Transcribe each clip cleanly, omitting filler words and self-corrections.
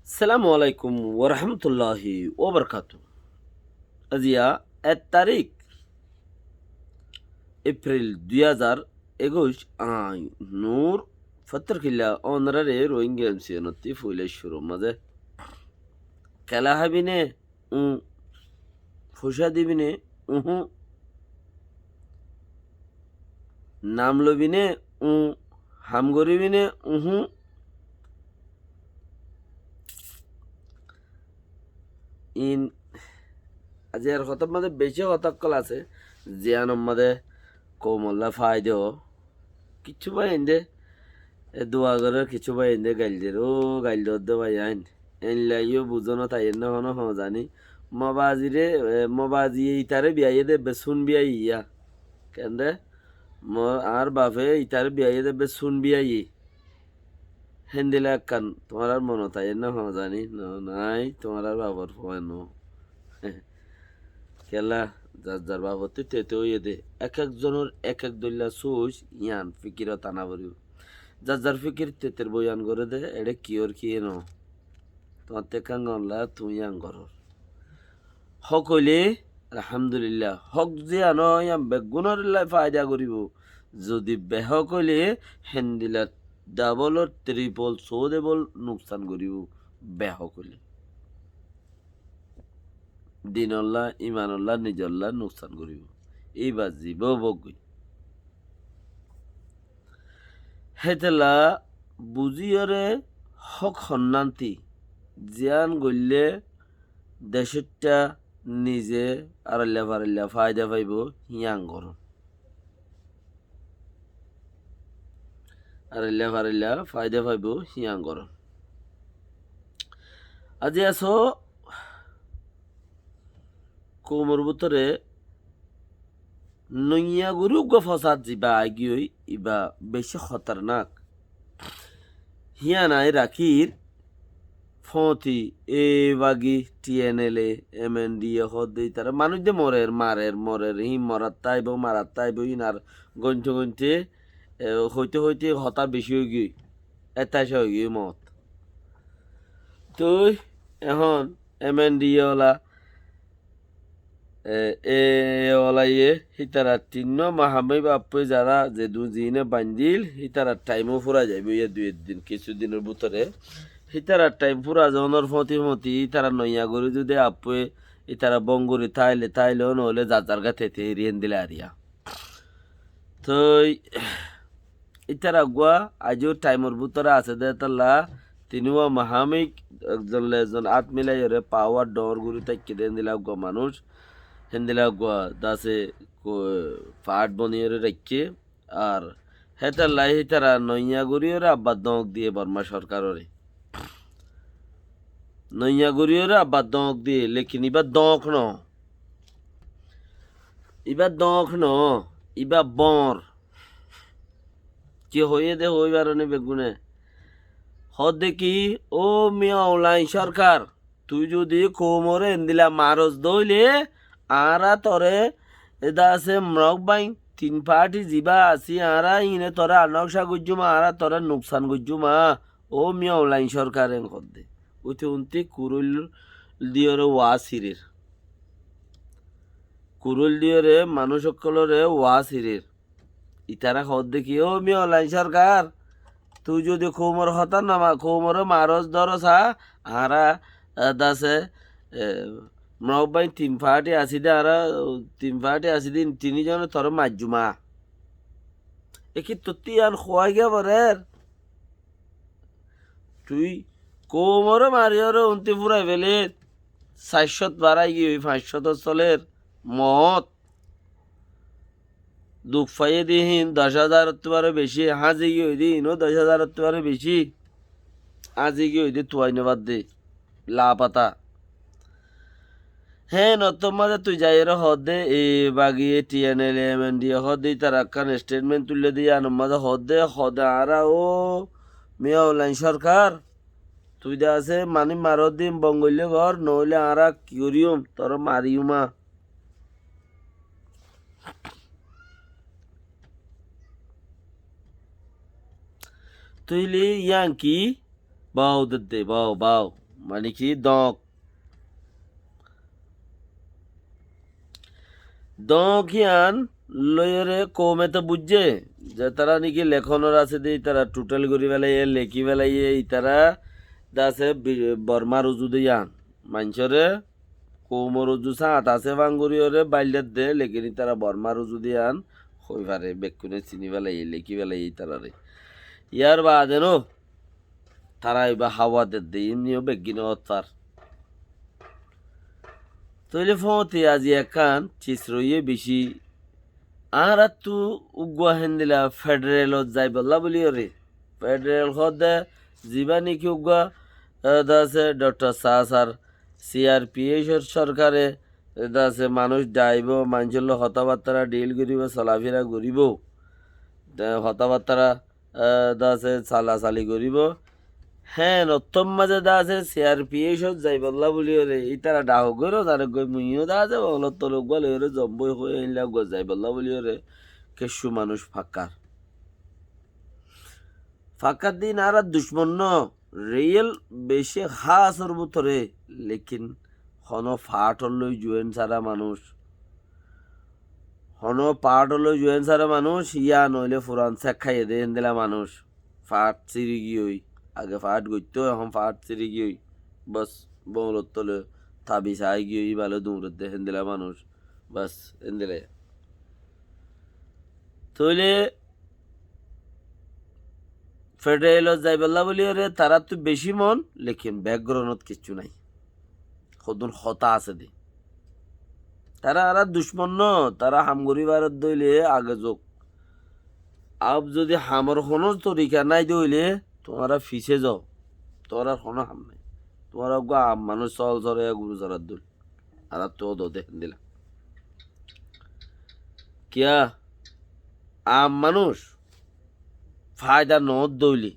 السلام عليكم ورحمة الله وبركاته. আজিয়া 1 তারিখ April 2021 I নূর ফতর কিল্লা অনরারে রোহিঙ্গা এমসিএনতি ফুলে শুরু মাঝে খেলা হাবিনে উ ফুসা দিবিনে উহু নাম লবিনে উ হাম গরিবিনে উহু ইন আজি আর হঠাৎ মাঝে বেশি হতকল আছে জিয়ান মাঝে কোমল্লা ফায়দো কিছু ভাই এন্দে দোয়া করে কিছু ভাই এন্দে গাইলদের ও গাইল দে ভাই আইন এন লাইও বুঝনো তাই না হনো হ জানি মবাজিরে মবাজি ইতারে বিয়াইয়ে দে বেসুন বিয়াই ইয়া কেন রে আর বাপে ইতারে বিয়াইয়ে দে বেসুন বিয়াই হেন্দিলা কান তোমার আর মনে তাই না হ জানি নাই তোমার আর বাবার ফোয়ানো খেলা যার যার বাবতে তেতে হইয়ে দে এক একজনের এক এক দল্লা সুস ইয়ান ফিকির টানা বরিব যার যার ফিকির তেতের বয়ান করে দে এটা কিওর কি ন তোমার তেকাং গনলা তুমি ইয়াং ঘর হক হইলে আলহামদুলিল্লাহ হক যে আনো ইয়াম বেগুনের ফায়দা করিব যদি বেহক হইলে হেন্দিলা ডাবল ট্রিপল সৌদেবল নোকসান করিব বেহক হইলে দিনল্লা ইমানল্লা নিজল্লা নোকসান করিব এইবার জীব বগই হেতেলা বুঝিয়রে হক সন্নান্তি জিয়ান গল্লে দেশটা নিজে আড়াল্লা ফারাল্লা ফায়দা পাইব হিয়াং গরম আড়াল্লা ফারাল্লা ফায়দা পাইব হিয়াং গরম আজি আছো কোমর ভিতরে নইয়া গরু ফসাদ যা আগিয়ে ইবা বেশি খতরনাক হিয়া নাই রাখির ফতি এ বাগি টিএনএলএ এমএনডি হদ্দি তারা মানুষ যে মরের হি মরার তাইব ইনার গন্ঠে গন্ঠে হইতে হইতে হতা বেশি হয়ে গিয়ে এতাইশা হয়ে গিয়ে মত তুই এখন এমএনডি ওলা এ ওলাইয়ে হিতারা তিন্ন মাহামে বাপ্পে যারা যে দুজিনে বান্দিল হিতারা টাইমও ফুরা যাইব ইয়ে দুই দিন কিছুদিনের ভিতরে হিতারা টাইম ফুরা যাওয়ার ফতি তারা নইয়া গরি যদি আপে ইতারা বঙ্গুরি তাইলেও নহলে যার গা থেতে হেরিয়েন দিলে আরিয়া তো ইতারা গুয়া আজও টাইমের ভিতরে আছে দে তাল্লা তিনিও মাহামিক একজন আত্মিলাই পাওয়ার ডর গুরি তাইকে দেন দিলা গুয়া মানুষ হেন্দিলা গুয়া দাসে পাট বনিয়ে রাখছে আর হেতার লাই হিতারা নইয়া গরিয়রে আব্বা দঁক দিয়ে বর্মা সরকারের নইয়া গরিয়রে আব্বা দঁক দিয়ে লেকিন ইবার দঁক ন ইবার বর কি হয়ে দে হইবার বেগুনে হদ দেখি ও মিয়া ওলাই সরকার তুই যদি কোমরে এন্দিলা মারস দইলে আরা তরে এদা আছে মরক বাই 3 পার্টি জিবা আছি আরা ইনে তরে আনকশা গুজুমা আরা তরে নুকসান গুজুমা ও মিয়া ওলাই সরকার এন কদ্দে উঠে উনতে কুরুল দিয়রে মানুষ সকলরে ওয়াসিরের ইতারা হদ দেখি ও মিয়া ওলাই সরকার তুই যদি কোমর হতা না কোমর মারস ধরস আরা দাসে মরবাই 3 পার্টি আসি দে আর 3 পার্টি আসি দিন 3 জনে তোর মাজুমা একি তত্তি আন খোয়াই গে বরের তুই কোমর মারিয়র উন্তি ফুরাই ফেলে 400 বাড়াই গিয়ে 500 চলের মত দুঃখ পাইয়ে দিন 10,000 তোমার বেশি হাজি গিয়ে দিন 10,000 তোমার বেশি আজি গিয়ে দি তুয়াই নেবার দে লাপাতা হ্যাঁ নতুন মাঝে তুই যাই হদে এ বাগিয়ে টিএনএল এমএনডি হদে তার একখান স্টেটমেন্ট তুলে দিয়ে আনম মাঝে হদে আরা ও মিয়া অনলাইন সরকার তুই দে আছে মানি মারো দিম বঙ্গলে ঘর নইলে আরা কি করিম তোর মারিউমা তুইলি ইয়াং কি বাও দে বাও মানে কি দক দকিয়ান লয়রে কমে তো বুঝছে যে তারা নাকি লেখনের আছে দিয়ে তারা টোটাল করি ফেলাইয়ে লেখি ফেলাইয়ে তারা দাসে বর্মার উজু দিয়ান মানুষরে কৌমর উজু সাঁত আছে ভাঙ্গুরিয়রে বাইলের দে লেকিনি তারা বর্মার উজু দিয়ান হই পারে বেকুনে চিনি ফেলাইয়ে লেখি ফেলাইয়ে তারারে ইয়ার বাদে নো তারা এবার হাওয়াতে দেয় এমনিও বেগিনে অত্যার তৈলে ফতে আজি একান চিসরইয়ে বেশি আর তু উগুয়া হেন্দিলা ফেডারেলত যাই বললা বলি রে ফেডারেল হদে জীবানি কি উগুয়া দাসে ডক্টর সাহার CRPH সরকারে দাসে মানুষ ডাইব মানুষের হতাবার্তারা ডিল করিব চলাফেরা করিব হতাবার্তারা দাসে চালাচালি করিব হ্যাঁ নতুন মাঝে দা আছে CRPH যাই বললা বলি রে এই তারা ডাহ করো তারা গই মুইও দা আছে বলত লোক বলে রে জম্বই হয়ে এলা গো যাই বললা বলি রে কেশু মানুষ ফাঁকার দিন আর দুশ্মন ন রিয়েল বেশি হা আসর বুতরে লেকিন হন ফাট হলই জুয়েন সারা মানুষ হন পাট হলই জুয়েন সারা মানুষ ইয়া নইলে ফুরান শেখ খাইয়ে দেন দিলা মানুষ ফাট চিরি গিয়ে আগে ফাট গইতো এখন ফাট চিরি গিয়ে বাস বংলত তলে তাবি চাই গিয়ে ভালো দৌড়ত দেখেন দিলা মানুষ বাস এন দিলে তইলে ফেডারেলত যাই বললা বলি রে তারা তো বেশি মন লেকিন ব্যাকগ্রাউন্ডত কিচ্ছু নাই সদুন হতা আছে দে তারা আর দুশ্মন ন তারা হামগরি ভারত দইলে আগে যোগ আব যদি হামর কোনো তরিকা নাই দইলে তোমরা ফিসে যাও তোরা কোনো হাম নাই তোমরা গো আম মানুষ চল চলে গুরু চরার দুল আর তো দো দেখেন দিলা কিয়া আম মানুষ ফায়দা নদ দইলি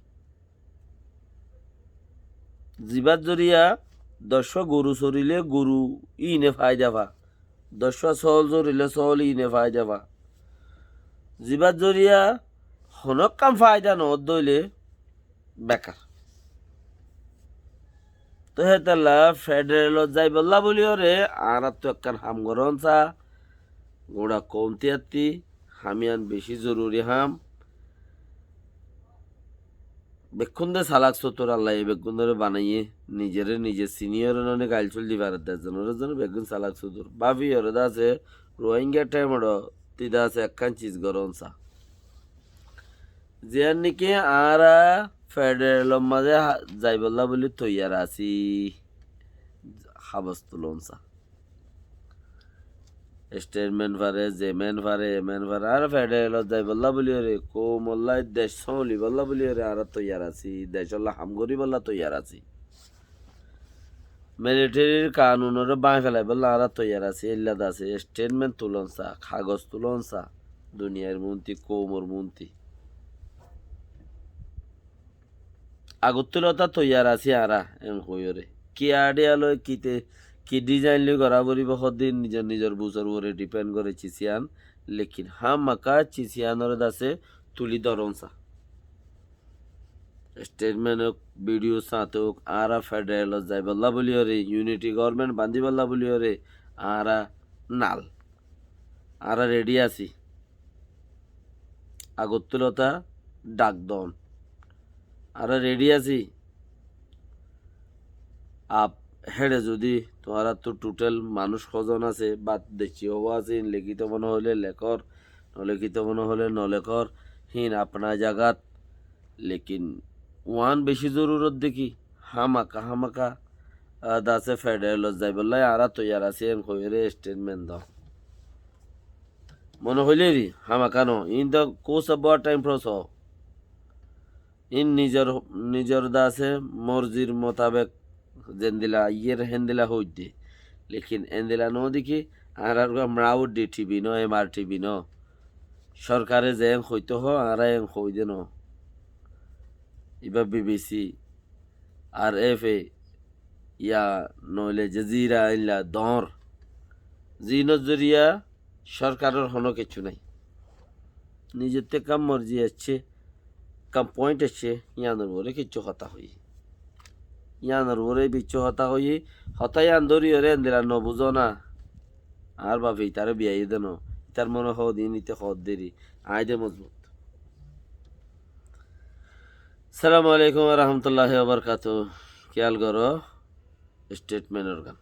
জিবাত জরিয়া 10 গরু চরিলে গরু ইনে ফায়দা পা 10 চল জরিলে চল ইনে ফায়দা পা জিবাত জরিয়া হনক কাম ফায়দা নদ দইলে বেকার তো হেতাল্লা ফেডারেলত যাই বললা বলিও রে আর তো একখান হাম গরন চা গোড়া কমতি আত্তি হামিয়ান বেশি জরুরি হাম বেক্ষণ সালাক সতর আল্লাহ বেগুন ধরে বানাইয়ে নিজে সিনিয়র ননে গাইল চল দিবার জনের জন্য বেগুন সালাক সতর বাবি ওর আছে রোহিঙ্গা টাইমর তিদা আছে একখান চিজ গরম চা যে নাকি আর ফেডারেল মাঝে যাই বললা বলি তৈয়ার আছি হাবস তুলন চা স্টেটমেন্ট পারে জেমেন পারে এমেন পারে আর ফেডারেলত যাই বললা বলি রে কো মোল্লাই দেশ সলি বললা বলি রে আর তৈয়ার আছি দেশল্লা হামগরি বললা তৈয়ার আছি মিলিটারির কানুনের বাঁ ফেলাই বললা আর তৈয়ার আছি এল্লাদ আছে স্টেটমেন্ট তুলন চা কাগজ তুলন চা দুনিয়ার মন্ত্রী কৌমর মন্ত্রী আগত্তুলতা তৈয়ার আছি আরা এম কইরে কি আইডিয়ালো কিতে কি ডিজাইন লি করা বরিব হদিন নিজের বুঝার উপরে ডিপেন্ড করে চিসিয়ান লেকিন মাকা চিসিয়ানর দাসে তুলি ধরনসা স্টেটমেন্ট ভিডিও সাথে আরা ফেডারেল যাই বল্লা বলিও রে ইউনিটি গভর্নমেন্ট বান্ধি বল্লা বলিও রে আরা নাল আরা রেডি আছি আগত্তুলতা ডাকদন আরা রেডি আছি আপ হেডে যদি তোমারা তো টোটাল মানুষ কজন আছে বাদ দেখছি হওয়া আছে লিখিত মনে হলে লেখর নলিখিত মনে হলে নলেখর হিন আপনার জাগাত লেকিন ওয়ান বেশি জরুরত দেখি হামাকা দাসে ফেডারেলত যাই বললাই আরা তৈয়ার আছে এন কইরে স্টেটমেন্ট দাও মনে হইলে রি হামাকা নো in the course of time process ইন নিজের দাসে মর্জির মোতাবেক জেন্দিলা ইয়ের হেন্দিলা হইতে লেকিন এন্দিলা নো দেখি আর আমরাও DTV ন MRTV ন সরকারে যে হইতে হ আর হই দে ন ইবা BBC RFA ইয়া নইলে জাজিরা ইল্লা দর জি নজরিয়া সরকারের হনো কিছু নাই নিজের তে কাম মর্জি আছে কাম পয়েন্ট আছে ইয়ানোর বলে কিছু কথা হই ইয়ানোর ওরে বিচ্ছু হতা হই হতাই আন্দরি ওরে এন্দিরা নবুঝো না আর বাপে তারে বিয়াই দেন তার মনে হ দিন নিতে হদ দেরি আয় দে মজবুত। সালামু আলাইকুম রহমতুল্লাহ বারকাত। খেয়াল করো স্টেটমেন্টের গান।